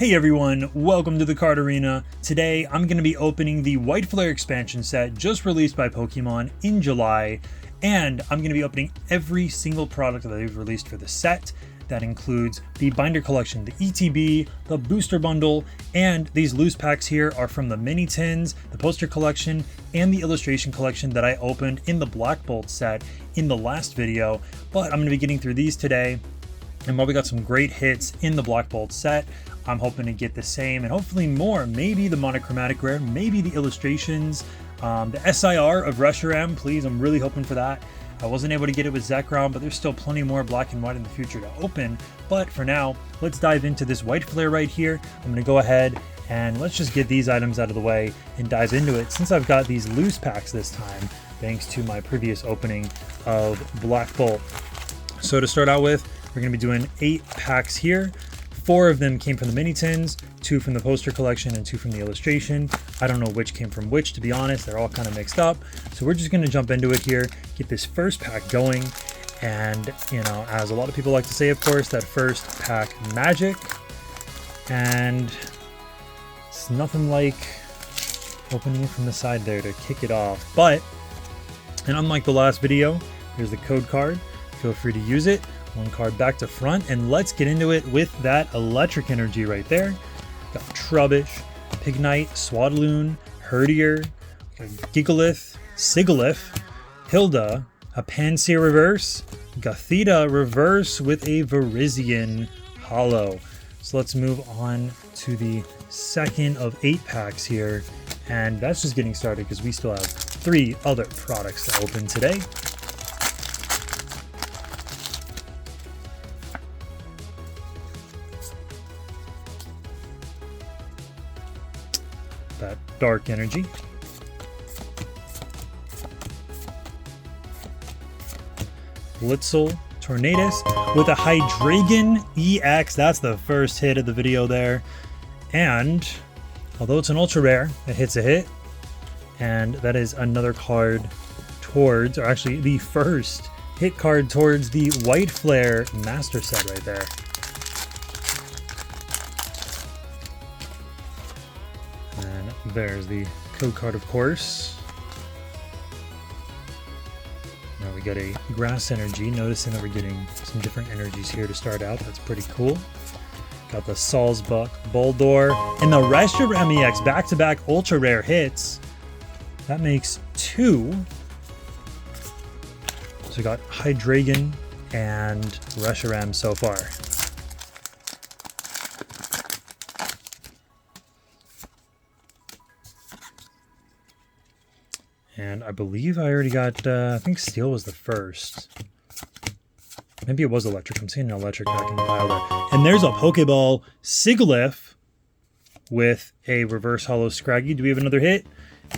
Hey everyone, welcome to the Card Arena. Today I'm going to be opening the White Flare expansion set just released by Pokemon in July, and I'm going to be opening every single product that they've released for the set. That includes the binder collection, the ETB, the booster bundle, and these loose packs here are from the mini tins, the poster collection, and the illustration collection that I opened in the Black Bolt set in the last video. But I'm going to be getting through these today. And while we got some great hits in the Black Bolt set, I'm hoping to get the same and hopefully more. Maybe the monochromatic rare, maybe the illustrations, the SIR of Reshiram, please. I'm really hoping for that. I wasn't able to get it with Zekrom, but there's still plenty more black and white in the future to open. But for now, let's dive into this White Flare right here. I'm going to go ahead and let's just get these items out of the way and dive into it. Since I've got these loose packs this time, thanks to my previous opening of Black Bolt. So to start out with, we're going to be doing 8 packs here. 4 of them came from the mini tins, 2 from the poster collection, and 2 from the illustration. I don't know which came from which, to be honest. They're all kind of mixed up. So we're just going to jump into it here, get this first pack going. And, you know, as a lot of people like to say, of course, that first pack magic. And it's nothing like opening it from the side there to kick it off. But, and unlike the last video, here's the code card. Feel free to use it. 1 card back to front, and let's get into it with that electric energy right there. Got Trubbish, Pignite, Swadloon, Herdier, Gigalith, Sigalith, Hilda, a Pansear reverse, Gothita reverse with a Virizion holo. So let's move on to the second of 8 packs here, and that's just getting started because we still have 3 other products to open today. That dark energy. Blitzel, Tornadus with a Hydreigon EX. That's the first hit of the video there. And although it's an ultra rare, it hits a hit. And that is another card towards, or actually the first hit card towards the White Flare Master Set right there. There's the code card, of course. Now we got a grass energy. Noticing that we're getting some different energies here to start out. That's pretty cool. Got the Salzbuck, Boldor, and the reshiram EX back-to-back ultra rare hits. That makes 2. So we got Hydreigon and reshiram so far. And I believe I already got, I think Steel was the first. Maybe it was Electric. I'm seeing an Electric back in the pile there. And there's a Pokeball Sigalith with a reverse holo Scraggy. Do we have another hit?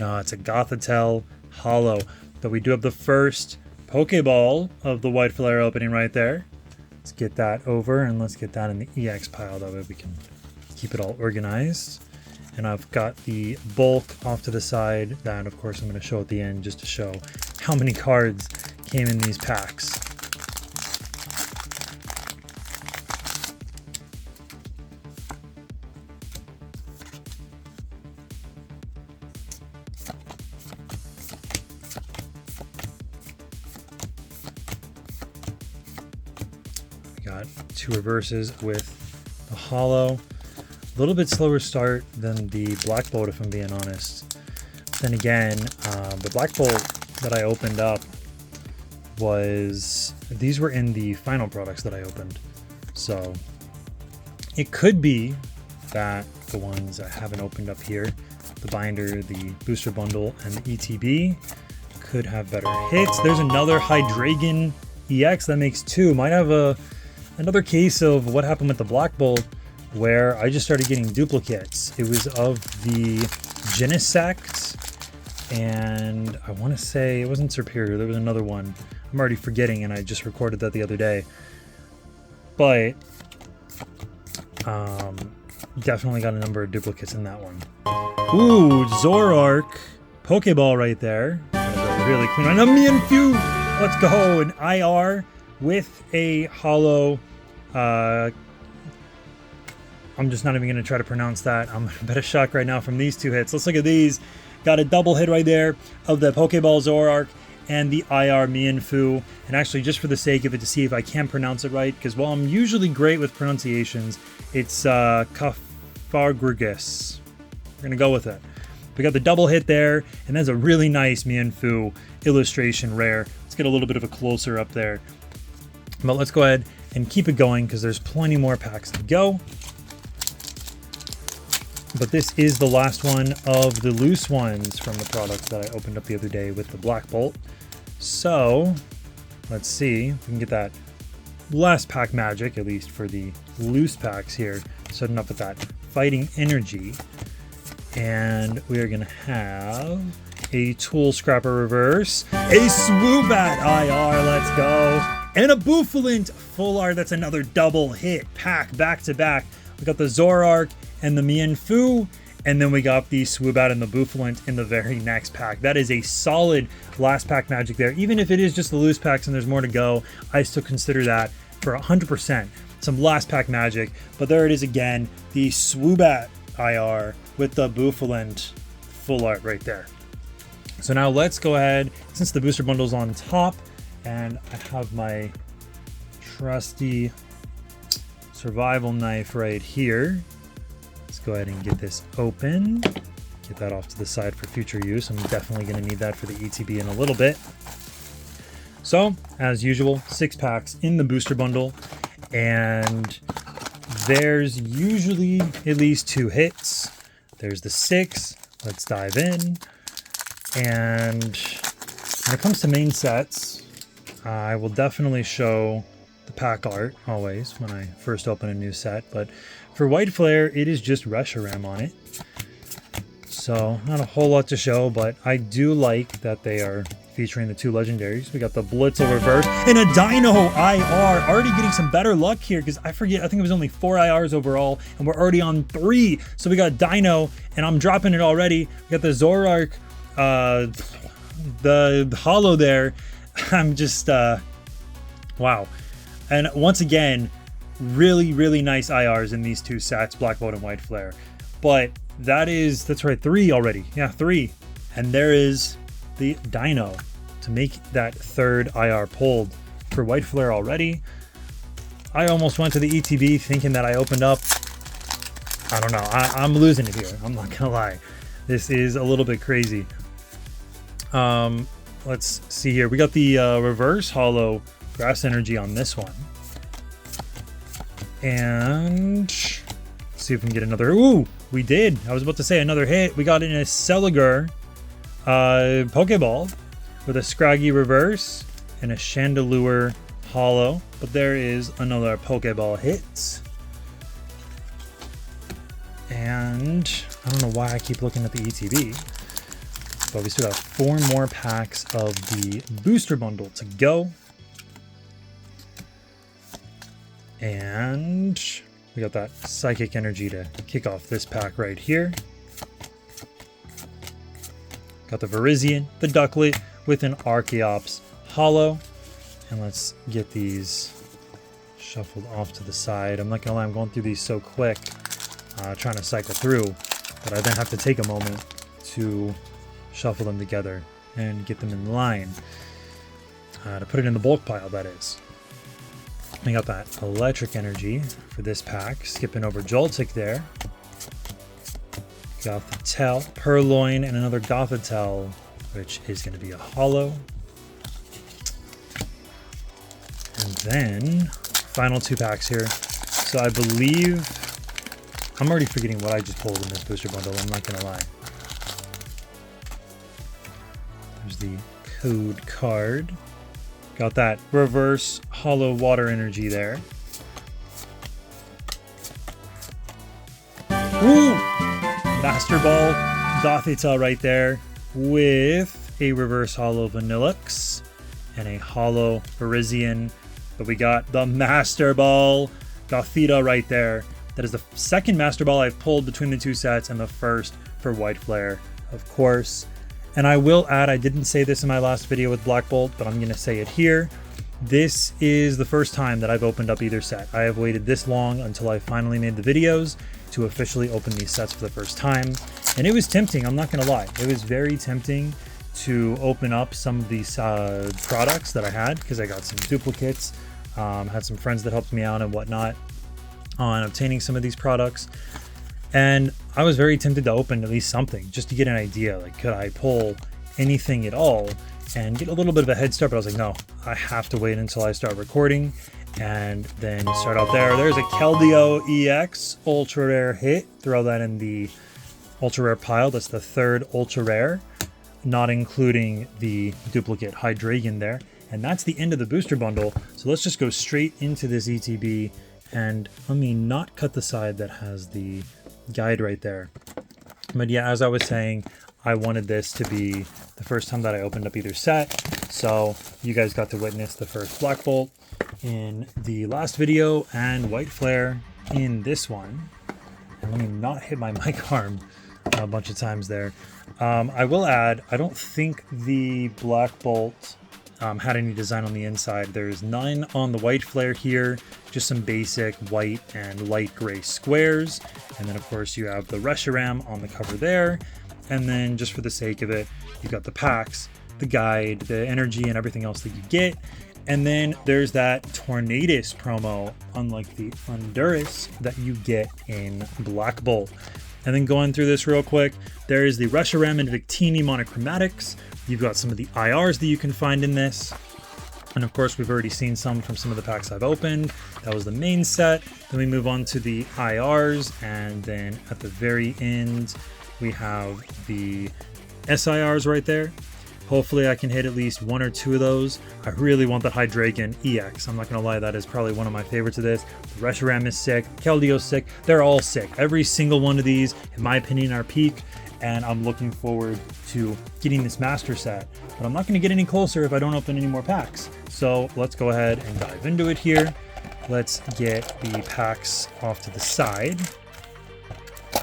No, it's a Gothitelle holo. But we do have the first Pokeball of the White Flare opening right there. Let's get that over and let's get that in the EX pile. That way we can keep it all organized. And I've got the bulk off to the side. That, of course, I'm going to show at the end just to show how many cards came in these packs. We got 2 reverses with the holo. A little bit slower start than the Black Bolt, if I'm being honest. Then again, the Black Bolt that I opened up these were in the final products that I opened. So it could be that the ones I haven't opened up here, the binder, the booster bundle, and the ETB could have better hits. There's another Hydreigon EX, that makes 2. Might have another case of what happened with the Black Bolt, where I just started getting duplicates. It was of the Genesect, and I want to say it wasn't Superior. There was another one. I'm already forgetting, and I just recorded that the other day. But definitely got a number of duplicates in that one. Ooh, Zoroark Pokeball right there. Really clean. And a Mewtwo. Let's go. An IR with a holo I'm just not even going to try to pronounce that. I'm a bit of shock right now from these two hits. Let's look at these. Got a double hit right there of the Pokeball Zoroark and the IR Mienfoo. And actually, just for the sake of it, to see if I can pronounce it right, because while I'm usually great with pronunciations, it's Cafargrigus. We're going to go with it. We got the double hit there, and that's a really nice Mienfoo illustration rare. Let's get a little bit of a closer up there. But let's go ahead and keep it going, because there's plenty more packs to go. But this is the last one of the loose ones from the products that I opened up the other day with the Black Bolt. So let's see if we can get that last pack magic, at least for the loose packs here. Setting up with that fighting energy. And we are going to have a Tool Scrapper reverse, a Swoobat IR, let's go, and a Bouffalant full art. That's another double hit pack back to back. We got the Zoroark and the Mienfoo, and then we got the Swoobat and the Bouffalant in the very next pack. That is a solid last pack magic there. Even if it is just the loose packs and there's more to go, I still consider that for 100% some last pack magic. But there it is again, the Swoobat IR with the Bouffalant full art right there. So now let's go ahead, since the booster bundle's on top, and I have my trusty survival knife right here. Let's go ahead and get this open. Get that off to the side for future use. I'm definitely going to need that for the ETB in a little bit. So, as usual, 6 packs in the booster bundle, and there's usually at least 2 hits. There's the 6. Let's dive in. And when it comes to main sets, I will definitely show the pack art always when I first open a new set. But for White Flare, it is just reshiram on it. So not a whole lot to show, but I do like that they are featuring the 2 legendaries. We got the Blitzel reverse and a Dino IR. Already getting some better luck here, because I forget, I think it was only 4 IRs overall, and we're already on 3. So we got Dino, and I'm dropping it already. We got the Zoroark, the Hollow there. I'm just, wow. And once again, really nice IRs in these 2 sets, Black Bolt and White Flare. But that's right, 3 already. Yeah, 3. And there is the Dino to make that 3rd IR pulled for White Flare already. I almost went to the ETB thinking that I opened up. I don't know. I'm losing it here. I'm not gonna lie. This is a little bit crazy. Let's see here. We got the reverse hollow grass energy on this one. And let's see if we can get another. Ooh, we did. I was about to say another hit. We got in a Celigar Pokeball with a Scraggy reverse and a Chandelure hollow. But there is another Pokeball hit. And I don't know why I keep looking at the ETB. But we still got 4 more packs of the booster bundle to go. And we got that psychic energy to kick off this pack right here. Got the Virizion, the Ducklet with an Archeops hollow. And let's get these shuffled off to the side. I'm not gonna lie, I'm going through these so quick, trying to cycle through, but I then have to take a moment to shuffle them together and get them in line, to put it in the bulk pile, that is. We got that electric energy for this pack, skipping over Joltik there. Gothitelle, Purloin, and another Gothitelle, which is going to be a hollow. And then final 2 packs here. So I believe I'm already forgetting what I just pulled in this booster bundle, I'm not going to lie. There's the code card. Got that reverse hollow water energy there. Ooh! Master Ball Gothitelle right there with a reverse hollow Vanillix and a hollow Virizion. But we got the Master Ball Gothita right there. That is the 2nd Master Ball I've pulled between the 2 sets, and the 1st for White Flare, of course. And I will add, I didn't say this in my last video with Black Bolt, but I'm going to say it here. This is the first time that I've opened up either set. I have waited this long until I finally made the videos to officially open these sets for the first time. And it was tempting, I'm not gonna lie. It was very tempting to open up some of these products that I had, because I got some duplicates, had some friends that helped me out and whatnot on obtaining some of these products. And I was very tempted to open at least something just to get an idea, like could I pull anything at all and get a little bit of a head start. But I was like, no, I have to wait until I start recording and then start out there. There's a Keldeo EX ultra rare hit. Throw that in the ultra rare pile. That's the third ultra rare, not including the duplicate Hydreigon there. And that's the end of the booster bundle. So let's just go straight into this ETB, and let me not cut the side that has the guide right there. But yeah, as I was saying, I wanted this to be the first time that I opened up either set. So you guys got to witness the first Black Bolt in the last video and White Flare in this one. And let me not hit my mic arm a bunch of times there. I will add, I don't think the Black Bolt had any design on the inside. There's none on the White Flare here, just some basic white and light gray squares. And then of course you have the reshiram on the cover there. And then just for the sake of it, you've got the packs, the guide, the energy, and everything else that you get. And then there's that Tornadus promo, unlike the Honduras, that you get in Black Bolt. And then going through this real quick, there is the Reshiram and Victini monochromatics. You've got some of the IRs that you can find in this. And of course, we've already seen some from some of the packs I've opened. That was the main set. Then we move on to the IRs. And then at the very end, we have the SIRs right there. Hopefully I can hit at least one or two of those. I really want that Hydreigon EX. I'm not gonna lie, that is probably one of my favorites of this. The Reshiram is sick, Keldeo's sick. They're all sick. Every single one of these, in my opinion, are peak. And I'm looking forward to getting this master set. But I'm not gonna get any closer if I don't open any more packs. So let's go ahead and dive into it here. Let's get the packs off to the side.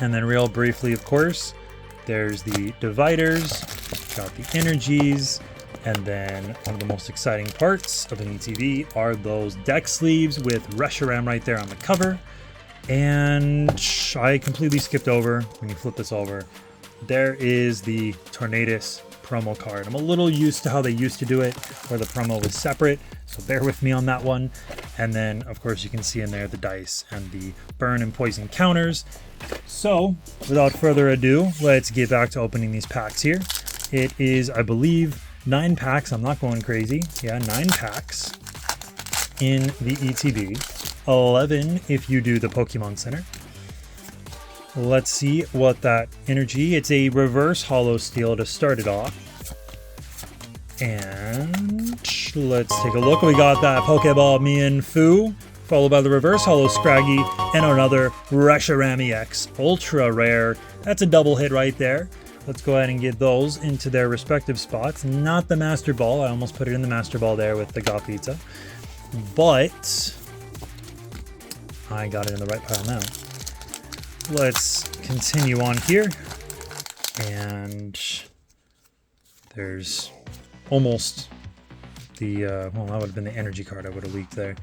And then real briefly, of course, there's the dividers, got the energies, and then one of the most exciting parts of an ETV are those deck sleeves with Reshiram right there on the cover. And I completely skipped over, when you flip this over, there is the Tornadus promo card. I'm a little used to how they used to do it, where the promo was separate, so bear with me on that one. And then, of course, you can see in there the dice and the burn and poison counters. So, without further ado, let's get back to opening these packs here. It is, I believe, 9 packs. I'm not going crazy. Yeah, 9 packs in the ETB. 11 if you do the Pokemon Center. Let's see what that energy. It's a reverse hollow steel to start it off. And let's take a look. We got that Pokeball Mienfoo, followed by the reverse hollow Scraggy, and another Reshiram EX ultra rare. That's a double hit right there. Let's go ahead and get those into their respective spots. Not the Master Ball. I almost put it in the Master Ball there with the Gothita. But I got it in the right pile now. Let's continue on here. And there's almost the, well, that would have been the energy card I would have leaked there.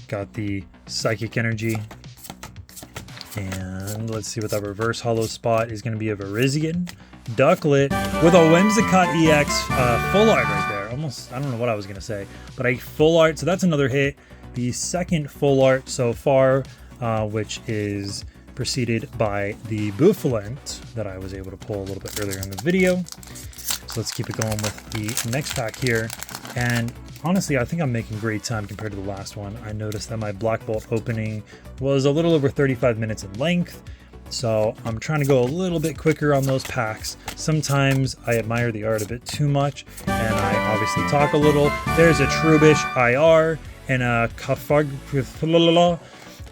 Got the Psychic Energy. And let's see what that reverse hollow spot is going to be. A Virizion, Ducklet with a Whimsicott EX full art right there. Almost, I don't know what I was going to say, but a full art. So that's another hit. The second full art so far, which is preceded by the Bouffalant that I was able to pull a little bit earlier in the video. So let's keep it going with the next pack here. And honestly, I think I'm making great time compared to the last one. I noticed that my Black Bolt opening was a little over 35 minutes in length. So I'm trying to go a little bit quicker on those packs. Sometimes I admire the art a bit too much, and I obviously talk a little. There's a Trubbish IR and a Kafag,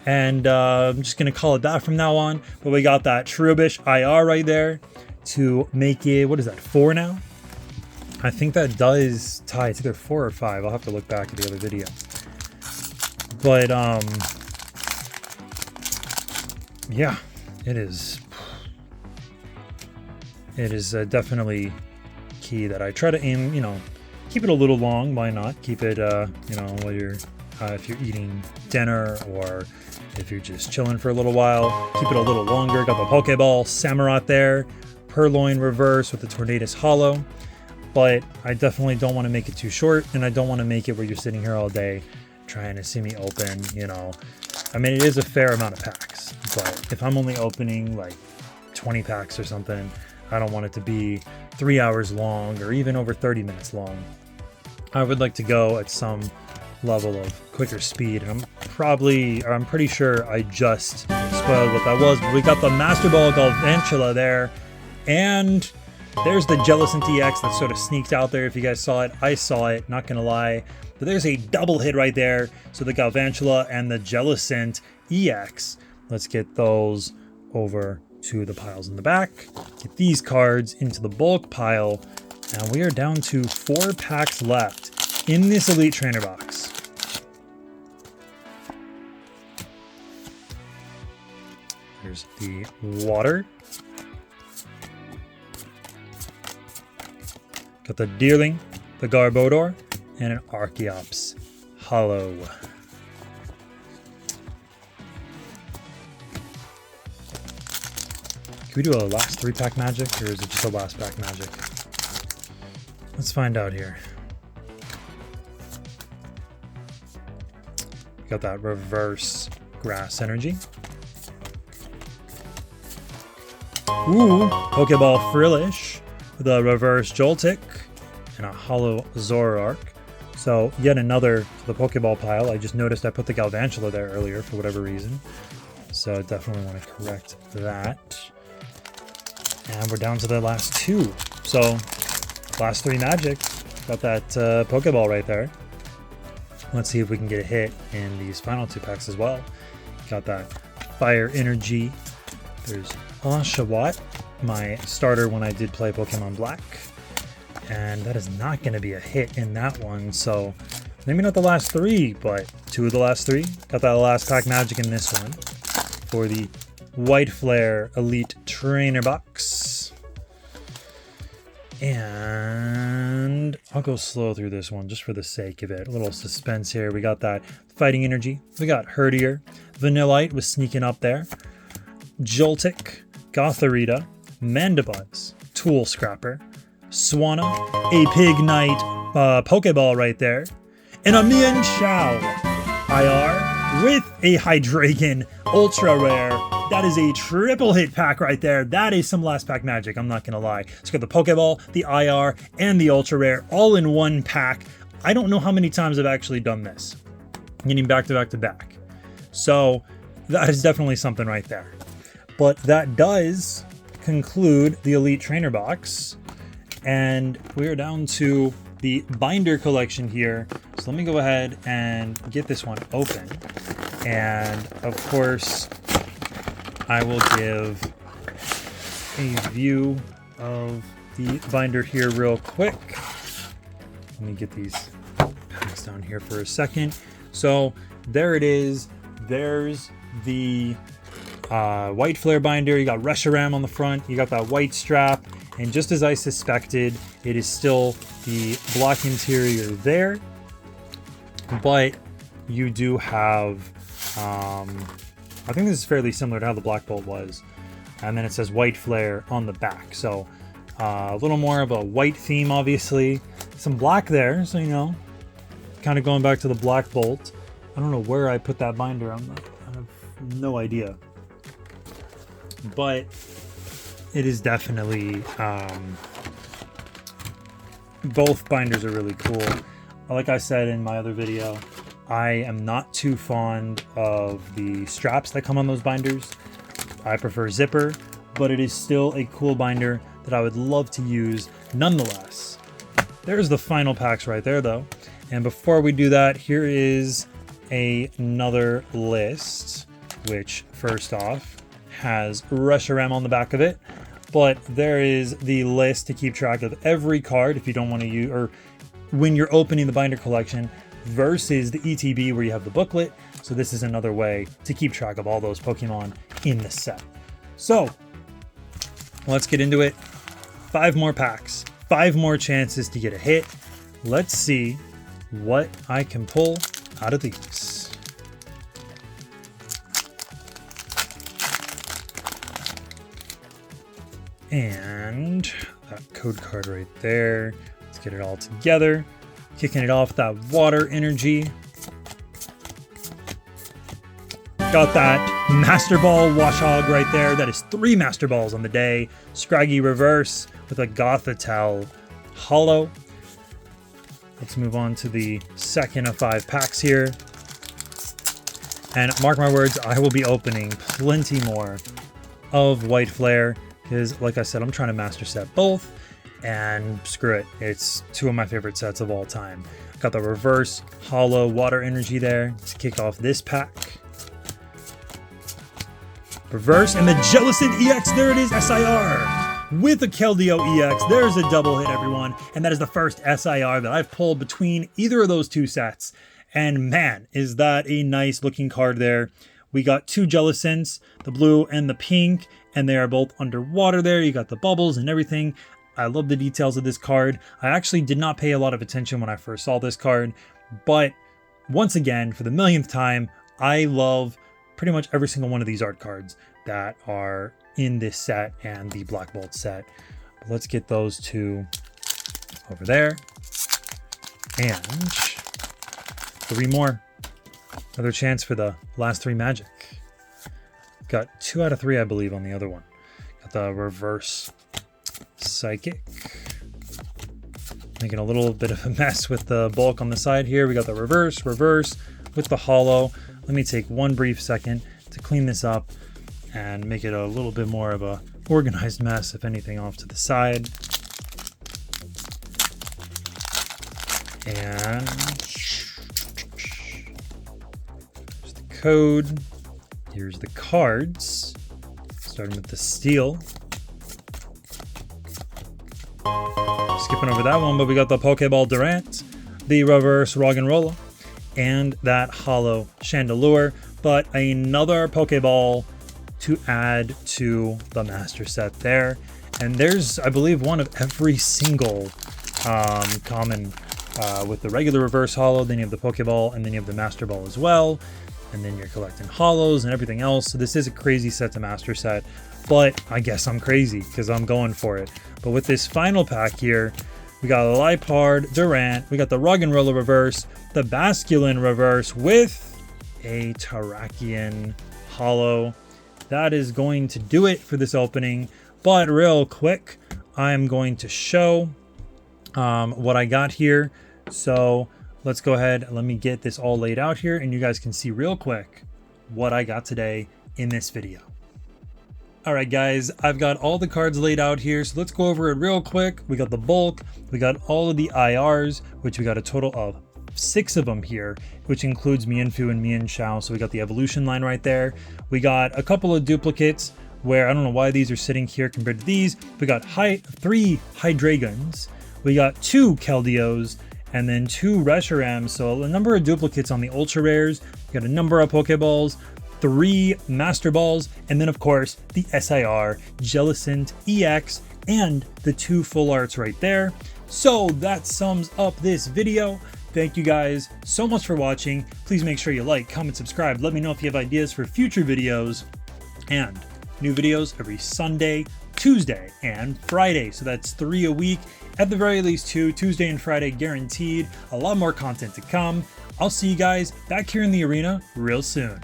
and I'm just going to call it that from now on. But we got that Trubbish IR right there to make it, what is that, 4 now? I think that does tie. It's either 4 or 5. I'll have to look back at the other video. But, yeah, it is. It is definitely key that I try to aim, keep it a little long. Why not? Keep it, you know, while you're, if you're eating dinner or if you're just chilling for a little while, keep it a little longer. Got the Pokeball Samurott there, Purloin Reverse with the Tornadus Hollow, but I definitely don't want to make it too short, and I don't want to make it where you're sitting here all day trying to see me open, you know. I mean, it is a fair amount of packs, but if I'm only opening like 20 packs or something, I don't want it to be 3 hours long or even over 30 minutes long. I would like to go at some level of quicker speed, and I'm pretty sure I just spoiled what that was, but we got the Master Ball Galvantula there, and there's the Jellicent EX that sort of sneaked out there. If you guys saw it, I saw it, not gonna lie. But there's a double hit right there. So the Galvantula and the Jellicent EX. Let's get those over to the piles in the back. Get these cards into the bulk pile. And we are down to 4 packs left in this Elite Trainer box. There's the water. Got the Deerling, the Garbodor, and an Archeops Hollow. Can we do a last 3-pack magic, or is it just a last pack magic? Let's find out here. Got that reverse grass energy. Ooh, Pokeball Frillish, the reverse Joltik, and a hollow Zoroark. So yet another to the Pokeball pile. I just noticed I put the Galvantula there earlier for whatever reason. So definitely want to correct that. And we're down to the last 2. So last 3 magic. Got that Pokeball right there. Let's see if we can get a hit in these final 2 packs as well. Got that Fire Energy. There's Oshawott, my starter when I did play Pokemon Black. And that is not going to be a hit in that one, so maybe not the last 3, but 2 of the last 3. Got that last pack magic in this one for the White Flare Elite Trainer box. And I'll go slow through this one just for the sake of it. A little suspense here. We got that Fighting Energy. We got Herdier. Vanillite was sneaking up there. Joltik, Gothorita, Mandibuzz, Tool Scrapper, Swanna, a Pignite Pokeball right there, and a Mienshao IR with a Hydreigon Ultra Rare. That is a triple hit pack right there. That is some last pack magic, I'm not gonna lie. It's got the Pokeball, the IR, and the Ultra Rare all in one pack. I don't know how many times I've actually done this, getting back to back to back. So that is definitely something right there. But that does conclude the Elite Trainer box. And we're down to the binder collection here. So let me go ahead and get this one open. And of course, I will give a view of the binder here real quick. Let me get these packs down here for a second. So there it is. There's the White Flare binder. You got reshiram on the front. You got that white strap. And just as I suspected, it is still the black interior there. But you do have, I think this is fairly similar to how the Black Bolt was. And then it says White Flare on the back. So a little more of a white theme, obviously. Some black there, so you know, kind of going back to the Black Bolt. I don't know where I put that binder. I have no idea. But it is definitely, both binders are really cool. Like I said in my other video, I am not too fond of the straps that come on those binders. I prefer zipper, but it is still a cool binder that I would love to use nonetheless. There's the final packs right there though. And before we do that, here is another list, which first off has reshiram on the back of it. But there is the list to keep track of every card if you don't want to use, or when you're opening the binder collection, versus the ETB where you have the booklet. So this is another way to keep track of all those Pokemon in the set. So let's get into it. 5 more packs, 5 more chances to get a hit. let's see what I can pull out of these. And that code card right there. Let's get it all together. Kicking it off, that water energy. Got that Master Ball Washog right there. That is 3 Master Balls on the day. Scraggy Reverse with a Gothitelle Holo. Let's move on to the second of 5 packs here. And mark my words, I will be opening plenty more of White Flare because, like I said, I'm trying to master set both. And screw it, it's 2 of my favorite sets of all time. Got the Reverse Holo Water Energy there to kick off this pack. Reverse and the Jellicent EX, there it is, SIR with a Keldeo EX. There's a double hit, everyone, and that is the first SIR that I've pulled between either of those 2 sets. And man, is that a nice looking card there. We got 2 Jellicents, the blue and the pink, and they are both underwater there. You got the bubbles and everything. I love the details of this card. I actually did not pay a lot of attention when I first saw this card, but once again, for the millionth time, I love pretty much every single one of these art cards that are in this set and the Black Bolt set. But let's get those 2 over there. And 3 more. Another chance for the last 3 magic. Got 2 out of 3, I believe, on the other one. Got the Reverse Psychic. Making a little bit of a mess with the bulk on the side here. We got the reverse with the holo. Let me take one brief second to clean this up and make it a little bit more of a organized mess, if anything, off to the side. And there's the code. Here's the cards, starting with the steel. Skipping over that one, but we got the Pokeball Durant, the Reverse Roggenrola, and that Holo Chandelure, but another Pokeball to add to the Master Set there. And there's, I believe, one of every single common with the regular Reverse Holo. Then you have the Pokeball, and then you have the Master Ball as well. And then you're collecting Holos and everything else. So this is a crazy set to Master Set, but I guess I'm crazy because I'm going for it. But with this final pack here, we got a Lipard Durant, we got the Roggenrola Reverse, the Basculin Reverse with a Terrakion Holo. That is going to do it for this opening. But real quick, I'm going to show what I got here. So let's go ahead and let me get this all laid out here and you guys can see real quick what I got today in this video. All right, guys, I've got all the cards laid out here, so let's go over it real quick. We got the bulk, we got all of the IRs, which we got a total of 6 of them here, which includes Mienfoo and Mienshao, so we got the evolution line right there. We got a couple of duplicates where I don't know why these are sitting here compared to these. We got 3 Hydreigons, we got 2 Keldeos, and then 2 Reshirams, so a number of duplicates on the ultra rares. We got a number of Pokeballs, 3 Master Balls, and then of course the SIR, Jellicent EX, and the 2 full arts right there. So that sums up this video. Thank you guys so much for watching. Please make sure you like, comment, subscribe. Let me know if you have ideas for future videos, and new videos every Sunday, Tuesday, and Friday. So that's 3 a week, at the very least 2, Tuesday and Friday guaranteed. A lot more content to come. I'll see you guys back here in the arena real soon.